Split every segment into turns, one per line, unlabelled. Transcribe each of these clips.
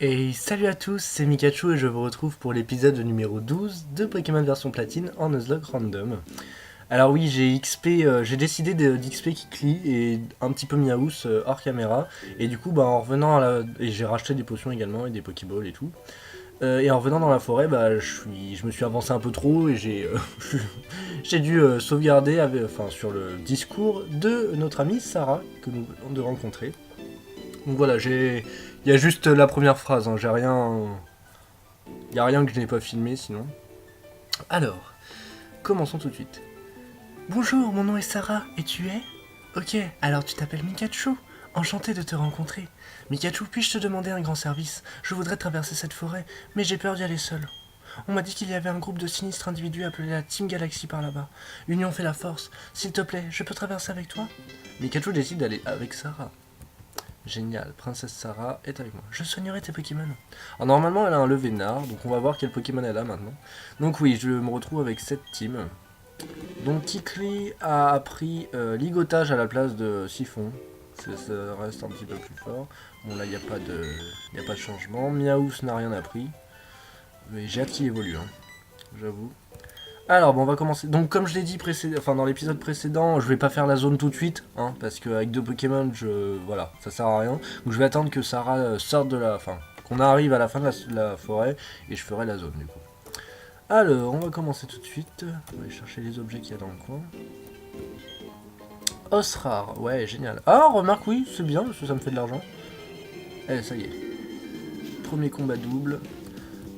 Et salut à tous, c'est Mikachu et je vous retrouve pour l'épisode numéro 12 de Pokémon version platine en Nuzlocke random. Alors oui, j'ai décidé d'XP Kikli et un petit peu Miaous hors caméra. Et du coup, en revenant et j'ai racheté des potions également et des Pokéballs et tout. Et en revenant dans la forêt, je me suis avancé un peu trop et j'ai dû sauvegarder sur le discours de notre amie Sarah que nous venons de rencontrer. Donc voilà, il y a juste la première phrase, hein, il y a rien que je n'ai pas filmé sinon. Alors, commençons tout de suite. Bonjour, mon nom est Sarah, et tu es? Ok, alors tu t'appelles Mikachu. Enchanté de te rencontrer. Mikachu, puis-je te demander un grand service? Je voudrais traverser cette forêt, mais j'ai peur d'y aller seul. On m'a dit qu'il y avait un groupe de sinistres individus appelés la Team Galaxy par là-bas. L'union fait la force. S'il te plaît, je peux traverser avec toi? Mikachu décide d'aller avec Sarah. Génial, Princesse Sarah est avec moi. Je soignerai tes Pokémon. Alors normalement elle a un Levénard, donc on va voir quel Pokémon elle a maintenant. Donc oui, je me retrouve avec cette team. Donc Kikli a appris ligotage à la place de Siphon. Ça reste un petit peu plus fort. Bon là il n'y a pas de changement. Miaous n'a rien appris. Mais j'ai hâte qu'il évolue, hein, j'avoue. Alors bon, on va commencer. Donc comme je l'ai dit dans l'épisode précédent, je vais pas faire la zone tout de suite, hein, parce qu'avec deux Pokémon, voilà, ça sert à rien. Donc je vais attendre que Sarah sorte qu'on arrive à la fin de la forêt et je ferai la zone du coup. Alors, on va commencer tout de suite. On va aller chercher les objets qu'il y a dans le coin. Os rare, ouais, génial. Ah, remarque, oui, c'est bien parce que ça me fait de l'argent. Eh, ça y est. Premier combat double.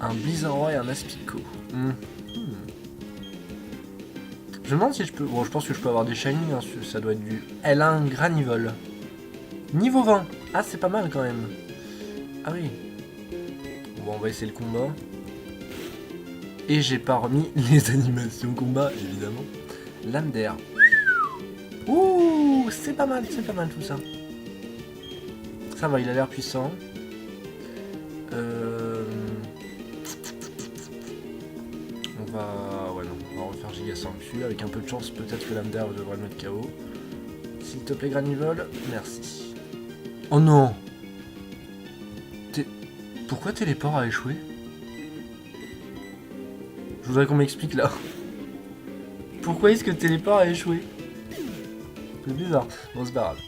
Un Blizzardroy et un Aspico. Je me demande si je peux... Bon, je pense que je peux avoir des shiny, hein, ça doit être du... Elle a un Granivol. Niveau 20. Ah, c'est pas mal quand même. Ah oui. Bon, on va essayer le combat. Et j'ai pas remis les animations combat, évidemment. Lame d'air. Ouh, c'est pas mal tout ça. Ça va, il a l'air puissant. On va refaire Giga Sanctu. Avec un peu de chance, peut-être que Lame d'air devrait le mettre KO. S'il te plaît, Granivol, merci. Oh non! Pourquoi Téléport a échoué? Je voudrais qu'on m'explique là. Pourquoi est-ce que Téléport a échoué? C'est bizarre. Bon, c'est pas grave.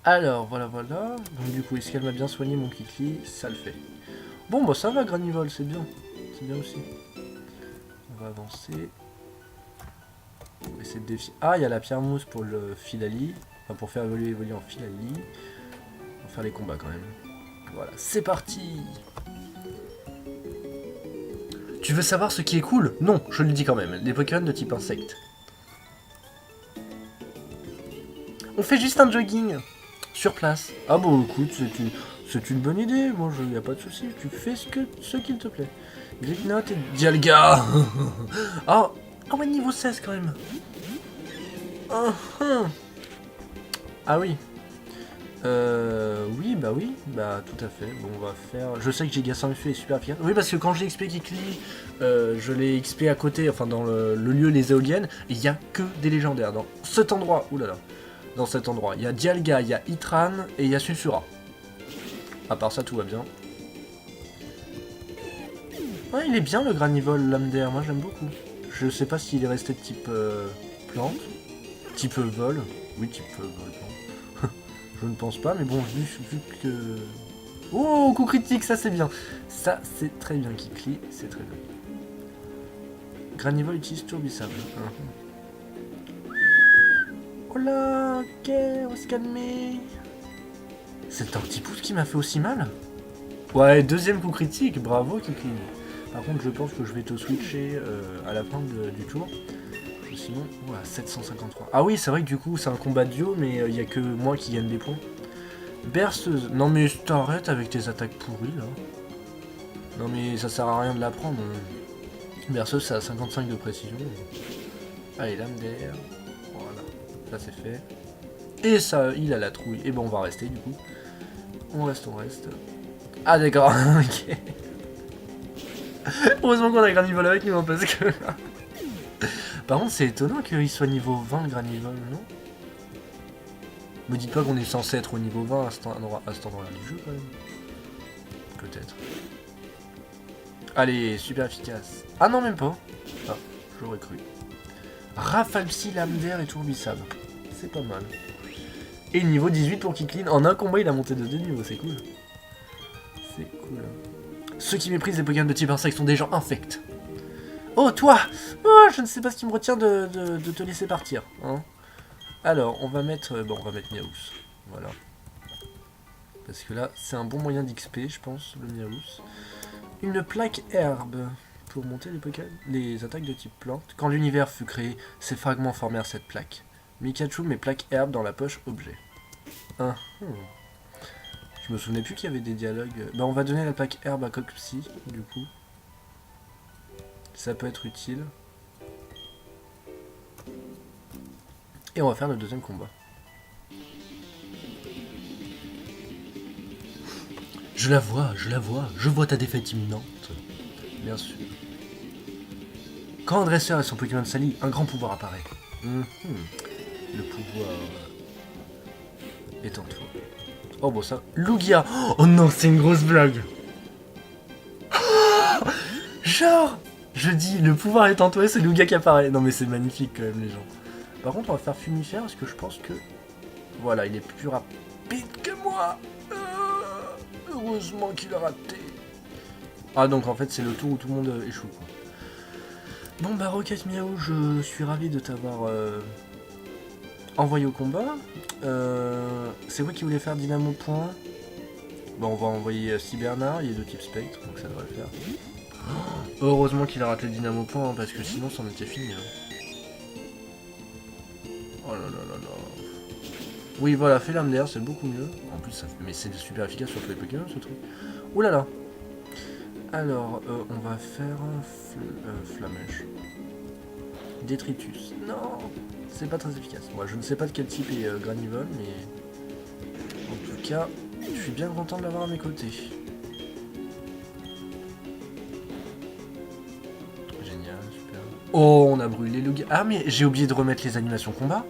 Alors, voilà. Donc du coup, est-ce qu'elle m'a bien soigné mon Kikli? Ça le fait. Bon, bah ça va, Granivol, c'est bien. C'est bien aussi. On va avancer. On va essayer de défier. Ah, il y a la pierre mousse pour le Filali. Enfin, pour faire évoluer en Filali. On va faire les combats quand même. Voilà, c'est parti! Tu veux savoir ce qui est cool? Non, je le dis quand même. Les Pokémon de type insecte. On fait juste un jogging. Sur place. Ah bon, écoute, c'est une bonne idée. Moi, il n'y a pas de souci. Tu fais ce qu'il te plaît. Griffnote et Dialga. Ah ouais, niveau 16 quand même. Ah oui. Oui, tout à fait. Bon, on va faire... Je sais que Giga Sanctu est super efficace. Oui, parce que quand j'ai XP Kikli, je l'ai XP à côté, enfin dans le lieu les éoliennes, et il n'y a que des légendaires dans cet endroit. Oulala. Dans cet endroit. Il y a Dialga, il y a Itran et il y a Susura. À part ça, tout va bien. Ouais, il est bien le Granivol Lame d'air, moi j'aime beaucoup. Je sais pas s'il est resté de type plante, type vol. Oui, type vol. Je ne pense pas, mais bon, vu que... Oh, coup critique, ça c'est bien. Ça c'est très bien, Kikli, c'est très bien. Granivol utilise Turbissable. Oh là, ok, on va se calmer. C'est le Tortipousse qui m'a fait aussi mal? Ouais, deuxième coup critique, bravo Kikli. Par contre, je pense que je vais te switcher à la fin du tour. Sinon, voilà, 753. Ah oui, c'est vrai que du coup, c'est un combat duo, mais il n'y a que moi qui gagne des points. Berceuse. Non mais t'arrêtes avec tes attaques pourries, là. Non mais ça sert à rien de la prendre. Berceuse, ça a 55 de précision. Allez, Lame d'air. Voilà, ça c'est fait. Et ça, il a la trouille. Et bon, on va rester, du coup. On reste. Ah d'accord, ok. Heureusement qu'on a Granivol avec nous, hein, parce que... Par contre, c'est étonnant qu'il soit niveau 20, Granivol, non? Me dites pas qu'on est censé être au niveau 20 à cet endroit-là du jeu, quand même. peut-être. Allez, super efficace. Ah non, même pas. Ah, j'aurais cru. Rafale psy, lame d'air et tourbillade. C'est pas mal. Et niveau 18 pour Kiklin. En un combat, il a monté de 2 niveaux, c'est cool. C'est cool. Ceux qui méprisent les Pokémon de type insecte sont des gens infects. Oh, toi! Oh, je ne sais pas ce qui me retient de te laisser partir. Hein. Alors, on va mettre... bon, on va mettre Miaous. Voilà. Parce que là, c'est un bon moyen d'XP, je pense, le Miaous. Une plaque herbe. Pour monter les attaques de type plante. Quand l'univers fut créé, ces fragments formèrent cette plaque. Mikachu met plaque herbe dans la poche objet. Je me souvenais plus qu'il y avait des dialogues. Bah, on va donner la plaque herbe à Coxy, du coup. Ça peut être utile. Et on va faire le deuxième combat. Je la vois, je vois ta défaite imminente. Bien sûr. Quand un dresseur et son Pokémon s'allient, un grand pouvoir apparaît. Le pouvoir est en toi. Oh bon ça... Lugia. Oh non, c'est une grosse blague. Genre, je dis, le pouvoir est en toi et c'est Lugia qui apparaît. Non mais c'est magnifique quand même les gens. Par contre on va faire Fumifère parce que je pense que... Voilà, il est plus rapide que moi. Heureusement qu'il a raté. Ah donc en fait c'est le tour où tout le monde échoue quoi. Bon bah Rocket Miaou, je suis ravi de t'avoir envoyé au combat. C'est vous qui voulez faire Dynamo Point. Bon on va envoyer Cybernard, il est de type Spectre, donc ça devrait le faire. Heureusement qu'il a raté le Dynamo Point, hein, parce que sinon c'en était fini. Hein. Oh là là là là. Oui voilà, fais l'âme d'air, c'est beaucoup mieux. En plus, ça... mais c'est super efficace sur tous les Pokémon ce truc. Ouh là là. Alors, on va faire Flamèche. Détritus. Non, c'est pas très efficace. Moi, je ne sais pas de quel type est Granivol, mais en tout cas, je suis bien content de l'avoir à mes côtés. Génial, super. Oh, on a brûlé le gars. Ah, mais j'ai oublié de remettre les animations combat.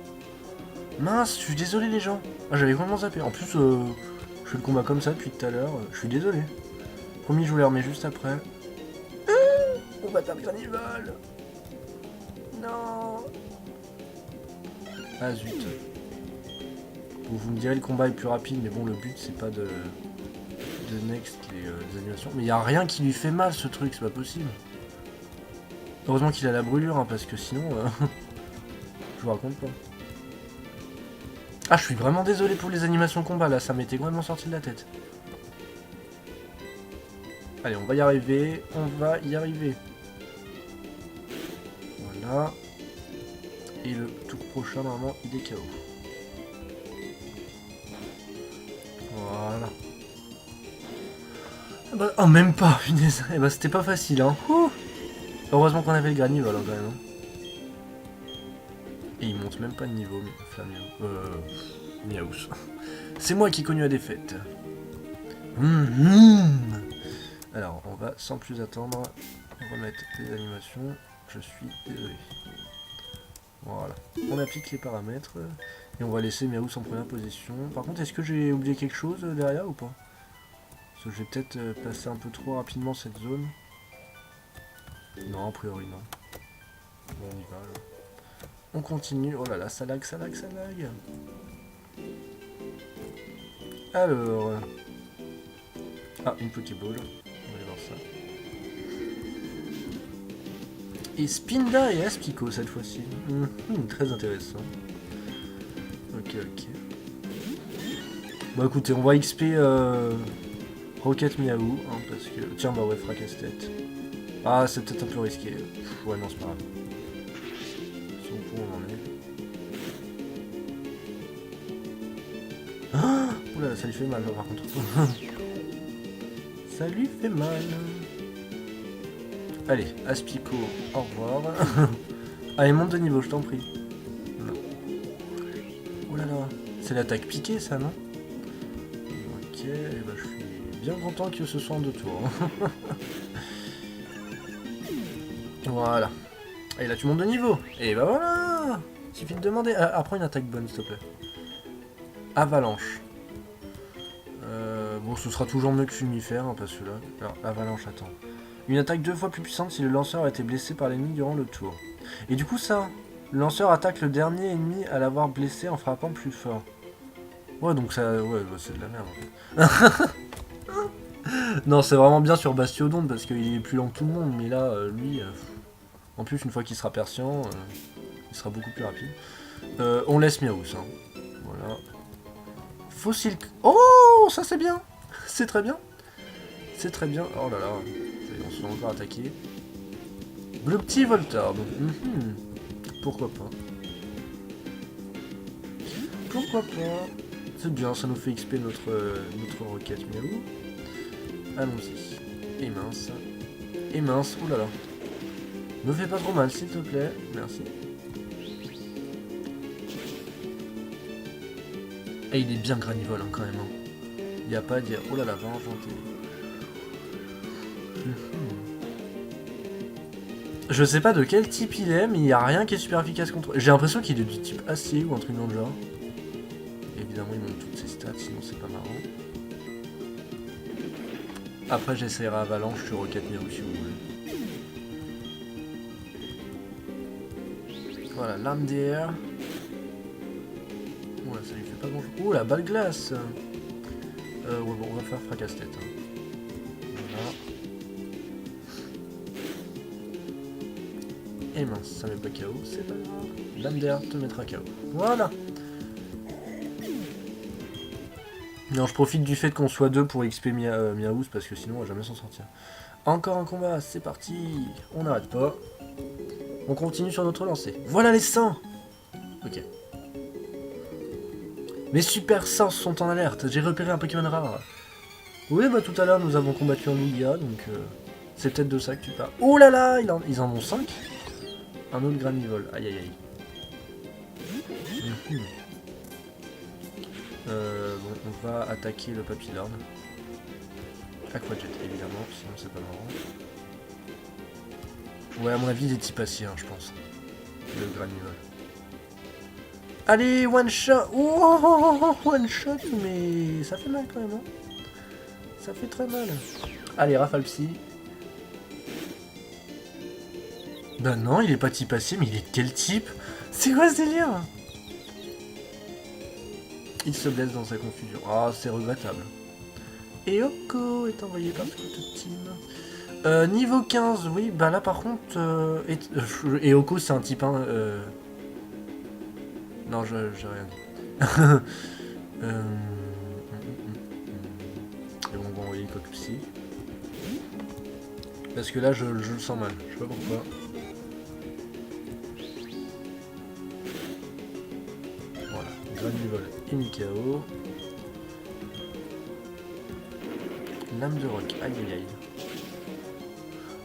Mince, je suis désolé les gens. Ah, j'avais vraiment zappé. En plus, je fais le combat comme ça depuis tout à l'heure. Je suis désolé. Promis, je vous les remets juste après. On va perdre Granivol. Non. Ah zut. Bon, vous me direz le combat est plus rapide, mais bon le but c'est pas de next les animations. Mais il n'y a rien qui lui fait mal ce truc, c'est pas possible. Heureusement qu'il a la brûlure, hein, parce que sinon... je vous raconte pas. Ah je suis vraiment désolé pour les animations combat là, ça m'était complètement sorti de la tête. Allez on va y arriver, Voilà. Et le tour prochain, normalement, il est KO. Voilà. Ah bah, oh, même pas, punaise. Eh bah, c'était pas facile, hein. Ouh. Heureusement qu'on avait le Granivol, quand même. Et il monte même pas de niveau, Miaous. C'est moi qui ai connu la défaite. Alors, on va, sans plus attendre, remettre les animations. Je suis désolé. Voilà, on applique les paramètres et on va laisser Miaous en première position. Par contre, est-ce que j'ai oublié quelque chose derrière ou pas? Parce que j'ai peut-être passé un peu trop rapidement cette zone. Non, a priori non. Bon, on y va alors. On continue. Oh là là, ça lag, ça lag, ça lag. Alors... Ah, une Pokéball. On va aller voir ça. Et Spinda et Aspico cette fois-ci. Très intéressant. Ok. Bon écoutez, on va XP Rocket Miaou, hein, parce que... Tiens, bah ouais, fracasse-tête. Ah, c'est peut-être un peu risqué. Pff, ouais, non, c'est pas grave. Si on peut, on en est. Ah, oula, ça lui fait mal, là, par contre. Ça lui fait mal. Allez, Aspico, au revoir. Allez, monte de niveau, je t'en prie. Oh là là, c'est l'attaque piquée, ça, non? Ok, bah, je suis bien content que ce soit en 2 tours. Voilà. Et là, tu montes de niveau. Et bah voilà. Il suffit de demander. Apprends une attaque bonne, s'il te plaît. Avalanche. Bon, Bon, ce sera toujours mieux que Fulmifère, hein, parce que là... Alors, Avalanche, attends. Une attaque 2 fois plus puissante si le lanceur a été blessé par l'ennemi durant le tour. Et du coup, ça... Le lanceur attaque le dernier ennemi à l'avoir blessé en frappant plus fort. Ouais, donc ça... Ouais, bah, c'est de la merde, en fait. Non, c'est vraiment bien sur Bastiodon, parce qu'il est plus lent que tout le monde, mais là, lui... En plus, une fois qu'il sera percient, il sera beaucoup plus rapide. On laisse Miaous, hein. Voilà. Fossile... Oh, ça c'est bien. C'est très bien. C'est très bien. Oh là là. On se fait encore attaquer. Le petit Voltorb. Pourquoi pas. Pourquoi pas. C'est bien, ça nous fait XP notre roquette Miaou. Allons-y. Et mince. Et mince. Oh là là. Me fais pas trop mal, s'il te plaît. Merci. Et il est bien granivole, hein, quand même. Hein. Il n'y a pas à dire. Oh là là, va inventer. Je sais pas de quel type il est, mais il n'y a rien qui est super efficace contre... J'ai l'impression qu'il est du type acier ou un truc dans le genre. Évidemment, il monte toutes ses stats, sinon c'est pas marrant. Après, j'essaierai Avalanche sur Rocket Miaou si vous voulez. Voilà, lame d'air. Ouais, ça lui fait pas grand chose. Oh, la balle glace. Ouais, bon, on va faire fracasse-tête. Hein. Voilà. Et mince, ça met pas KO, c'est pas grave. Lame d'air te mettra KO. Voilà. Non, je profite du fait qu'on soit deux pour XP Miaous parce que sinon on va jamais s'en sortir. Encore un combat, c'est parti. On n'arrête pas. On continue sur notre lancée. Voilà les 100. Ok. Mes super sens sont en alerte. J'ai repéré un Pokémon rare. Oui, bah tout à l'heure nous avons combattu en Liga, donc c'est peut-être de ça que tu parles. Oh là là, ils en ont 5. Un autre Granivole. Aïe aïe aïe. Bon, on va attaquer le Papillard. Aquajet, évidemment, sinon c'est pas marrant. Ouais, à mon avis, il est type acier, hein, je pense. Le Granivole. Allez, one shot. Oh, one shot, mais ça fait mal quand même. Hein. Ça fait très mal. Allez, Rafale Psy. Bah non, il est pas type acier, mais il est quel type? C'est quoi ce délire? Il se blesse dans sa confusion. Ah, c'est regrettable. Et Oko est envoyé par Scout Team. Niveau 15, oui, bah là par contre... et Oko c'est un type 1... Non, j'ai rien dit. Et on va envoyer Coxy. Parce que là je le sens mal, je sais pas pourquoi. Voilà, Granivole et Mikao. Lame de roc, aïe aïe aïe.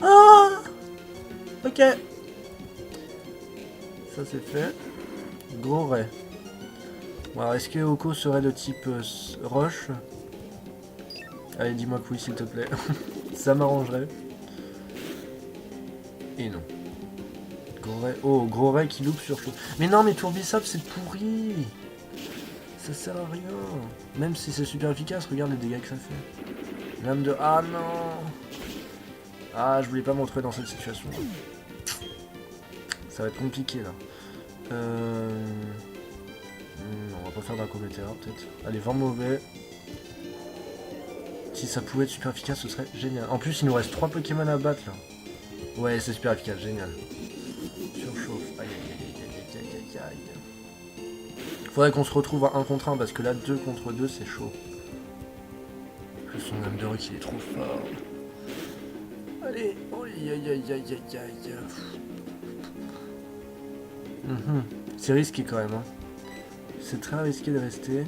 Ah, ok. Ça c'est fait. Gros ray. Bon, alors est-ce que Oko serait de type roche? Allez, dis-moi que oui s'il te plaît. Ça m'arrangerait. Et non. Gros ray. Oh, gros ray qui loupe sur chaud. Mais non, mais Tourbillsap c'est pourri. Ça sert à rien. Même si c'est super efficace, regarde les dégâts que ça fait. Lame de... Ah non. Ah, je voulais pas me retrouver dans cette situation. Ça va être compliqué là. On va pas faire d'un cométéra peut-être. Allez, 20 mauvais. Si ça pouvait être super efficace, ce serait génial. En plus, il nous reste 3 Pokémon à battre là. Ouais, c'est super efficace, génial. Surchauffe. Aïe aïe aïe aïe aïe aïe aïe. Faudrait qu'on se retrouve à 1 contre 1 parce que là, 2 contre 2, c'est chaud. Plus son âme de rock, il est trop fort. Allez, aïe aïe aïe aïe aïe aïe. C'est risqué quand même. Hein. C'est très risqué de rester.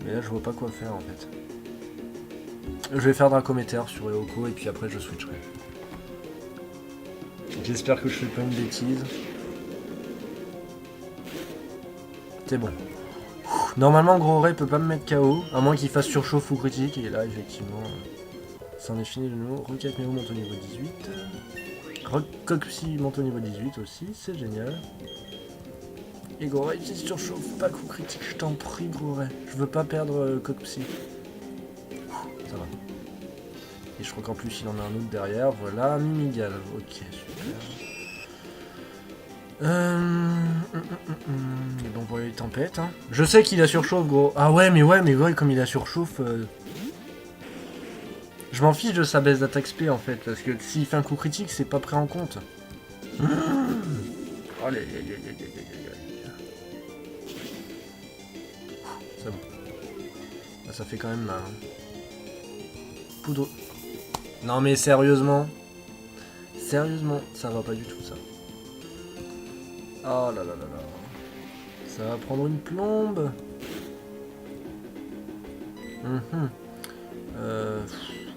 Mais là, je vois pas quoi faire en fait. Je vais faire Dracométer sur Eoko et puis après je switcherai. J'espère que je fais pas une bêtise. C'est bon. Normalement, Gros Ray peut pas me mettre KO, à moins qu'il fasse surchauffe ou critique. Et là, effectivement, c'en est fini de nouveau. Rocket Meo monte au niveau 18. Coxy monte au niveau 18 aussi, c'est génial. Et Gros Ray, il surchauffe. Pas coup critique, je t'en prie, Gros Ray. Je veux pas perdre Code Psy. Ça va. Et je crois qu'en plus, il en a un autre derrière. Voilà, Mimigal. Ok, super. Et bon, voilà les tempêtes. Hein. Je sais qu'il a surchauffe, gros. Ah ouais, mais ouais, comme il a surchauffe... Je m'en fiche de sa baisse d'attaque spé, en fait. Parce que s'il fait un coup critique, c'est pas pris en compte. Allez, c'est bon. Là, ça fait quand même mal. Hein. Poudre. Non mais sérieusement. Sérieusement, ça va pas du tout, ça. Oh là là là là. Ça va prendre une plombe.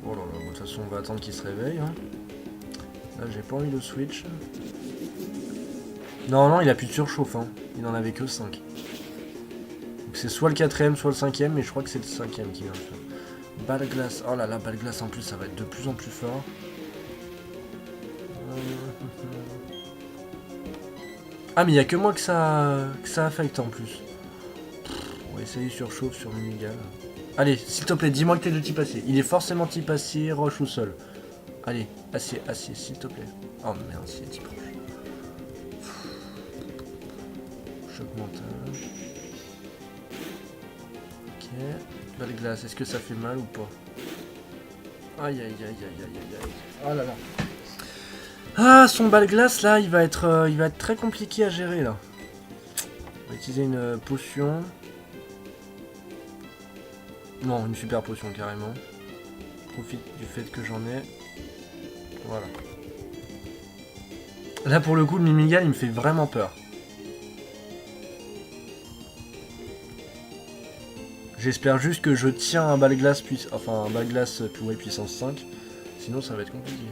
Oh là là, de toute façon, on va attendre qu'il se réveille. Hein. Là, j'ai pas envie de switch. Non, il a plus de surchauffe. Hein. Il en avait que 5. Donc c'est soit le 4ème, soit le 5ème, mais je crois que c'est le 5ème qui vient de faire. Balle glace. Oh là là, balle glace en plus, ça va être de plus en plus fort. Ah, mais il n'y a que moi que ça affecte en plus. On va essayer surchauffe sur Mimigal. Allez, s'il te plaît, dis-moi que t'es de type acier. Il est forcément type acier, roche ou sol. Allez, acier, s'il te plaît. Oh merde, c'est type roche. Choc mental. Ok. Balle glace, est-ce que ça fait mal ou pas? Aïe aïe aïe aïe aïe aïe aïe. Oh là là. Ah, son balle glace là, il va être très compliqué à gérer là. On va utiliser une potion. Non, une super potion carrément. Profite du fait que j'en ai. Voilà. Là pour le coup, le Mimigal il me fait vraiment peur. J'espère juste que je tiens un balle glace puissance 5. Sinon ça va être compliqué.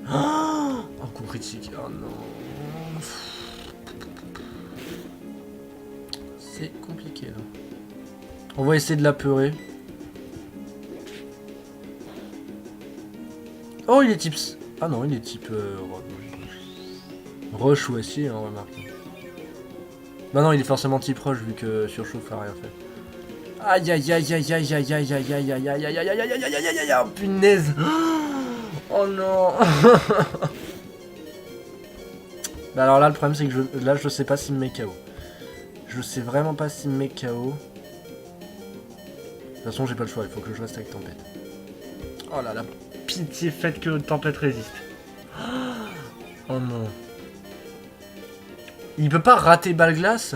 Oh, coup critique. Oh non. C'est compliqué là. On va essayer de l'apeurer. Oh, il est type... Ah non, il est type... Rush ou acier, hein, remarque. Bah non, il est forcément type Rush vu que surchauffe a rien fait. Aïe aïe aïe aïe aïe aïe aïe aïe aïe aïe aïe aïe aïe aïe aïe aïe aïe aïe aïe, punaise. Oh non. Bah alors là, le problème c'est que là je sais pas s'il me met KO. Je sais vraiment pas s'il me met KO. De toute façon, j'ai pas le choix, il faut que je reste avec Tempête. Oh là là, pitié, faites que Tempête résiste. Oh non. Il peut pas rater balle glace?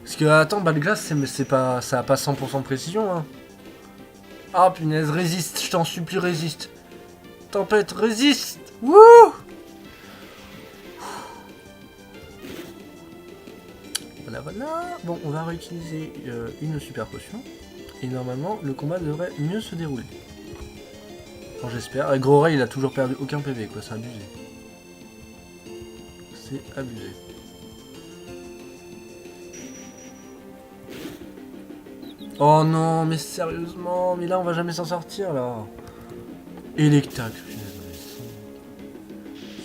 Parce que, attends, balle glace, c'est pas, ça a pas 100% de précision, hein. Ah punaise, résiste, je t'en supplie, résiste. Tempête, résiste. Wouh! Voilà, voilà. Bon, on va réutiliser une super potion. Et normalement, le combat devrait mieux se dérouler. Enfin, j'espère. Gros Ray, il a toujours perdu aucun PV, quoi. C'est abusé. C'est abusé. Oh non, mais sérieusement. Mais là, on va jamais s'en sortir, là. Electac,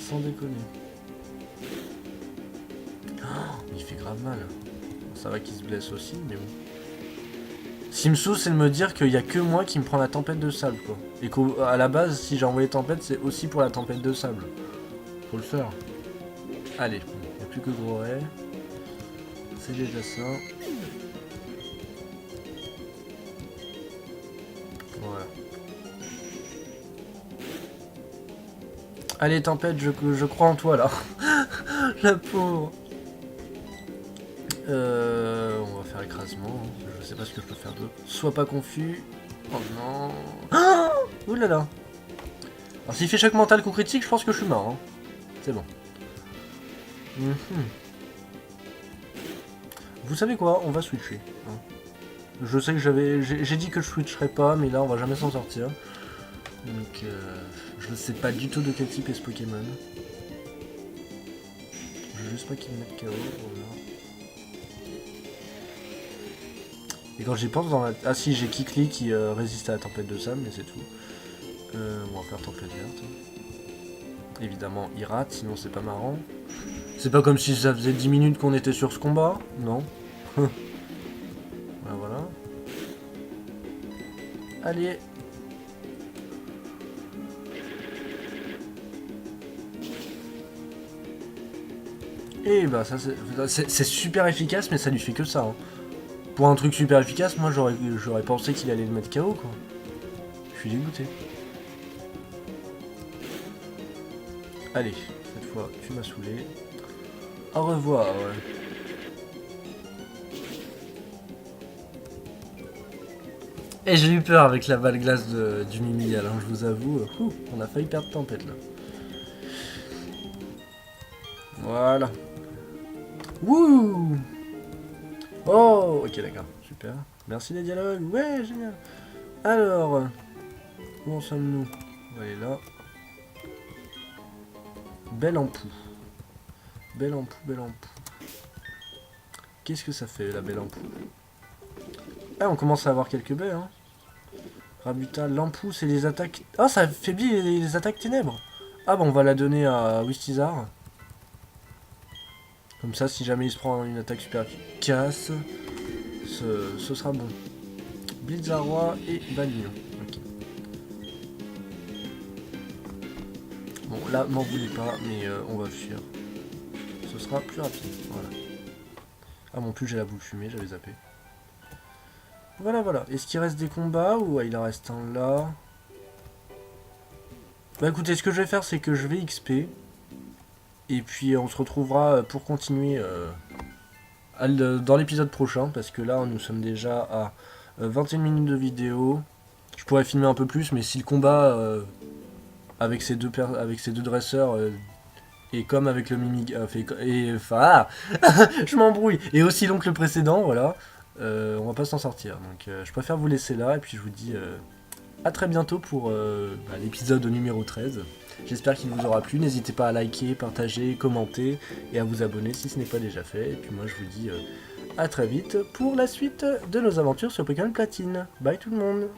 sans déconner. Oh, il fait grave mal. Ça va qu'il se blesse aussi, mais bon. Simsou, c'est de me dire qu'il n'y a que moi qui me prend la tempête de sable, quoi. Et qu'à la base, si j'ai envoyé tempête, c'est aussi pour la tempête de sable. Faut le faire. Allez, il n'y a plus que Gros Ray. C'est déjà ça. Voilà. Allez, tempête, je crois en toi, là. La pauvre. On va faire écrasement. Je sais pas ce que je peux faire d'autre. Sois pas confus. Oh non. Ah, ouh là là. Alors s'il fait choc mental coup critique, je pense que je suis mort. Hein. C'est bon. Vous savez quoi? On va switcher. Hein. Je sais que j'ai dit que je switcherais pas, mais là on va jamais s'en sortir. Donc je ne sais pas du tout de quel type est ce Pokémon. Je veux juste pas qu'il me mette KO. Voilà. Et quand j'y pense dans la... Ah si, j'ai Kikli qui résiste à la tempête de sable, mais c'est tout. On va faire tempête verte. Évidemment, il rate, sinon c'est pas marrant. C'est pas comme si ça faisait 10 minutes qu'on était sur ce combat, non. Ben voilà. Allez. Et bah ça c'est super efficace, mais ça lui fait que ça. Hein. Pour un truc super efficace, moi j'aurais pensé qu'il allait le mettre KO quoi. Je suis dégoûté. Allez, cette fois tu m'as saoulé. Au revoir. Et j'ai eu peur avec la balle glace du Mimigal, hein, je vous avoue. On a failli perdre Tempête là. Voilà. Wouh. Oh, ok d'accord, super. Merci les dialogues, ouais, génial. Alors, où en sommes-nous? On va aller là. Belle ampoule. Belle ampoule, belle ampoule. Qu'est-ce que ça fait la belle ampoule? Ah, on commence à avoir quelques baies, hein. Rabuta, l'ampoule, c'est les attaques... Ah, ça affaiblit les attaques ténèbres. Ah, bah on va la donner à Wistizar. Comme ça, si jamais il se prend une attaque super efficace, ce sera bon. Blitzarrois et Balignon. Ok. Bon, là, m'en voulez pas, mais on va fuir. Ce sera plus rapide. Voilà. Ah, mon plus, j'ai la boule fumée, j'avais zappé. Voilà, voilà. Est-ce qu'il reste des combats ou il en reste un là? Bah écoutez, ce que je vais faire, c'est que je vais XP. Et puis on se retrouvera pour continuer dans l'épisode prochain. Parce que là, nous sommes déjà à 21 minutes de vidéo. Je pourrais filmer un peu plus, mais si le combat avec ces deux dresseurs et comme avec le mimic je m'embrouille, et aussi long que le précédent, voilà, on va pas s'en sortir. Donc je préfère vous laisser là et puis je vous dis à très bientôt pour l'épisode numéro 13. J'espère qu'il vous aura plu. N'hésitez pas à liker, partager, commenter et à vous abonner si ce n'est pas déjà fait. Et puis moi je vous dis à très vite pour la suite de nos aventures sur Pokémon Platine. Bye tout le monde.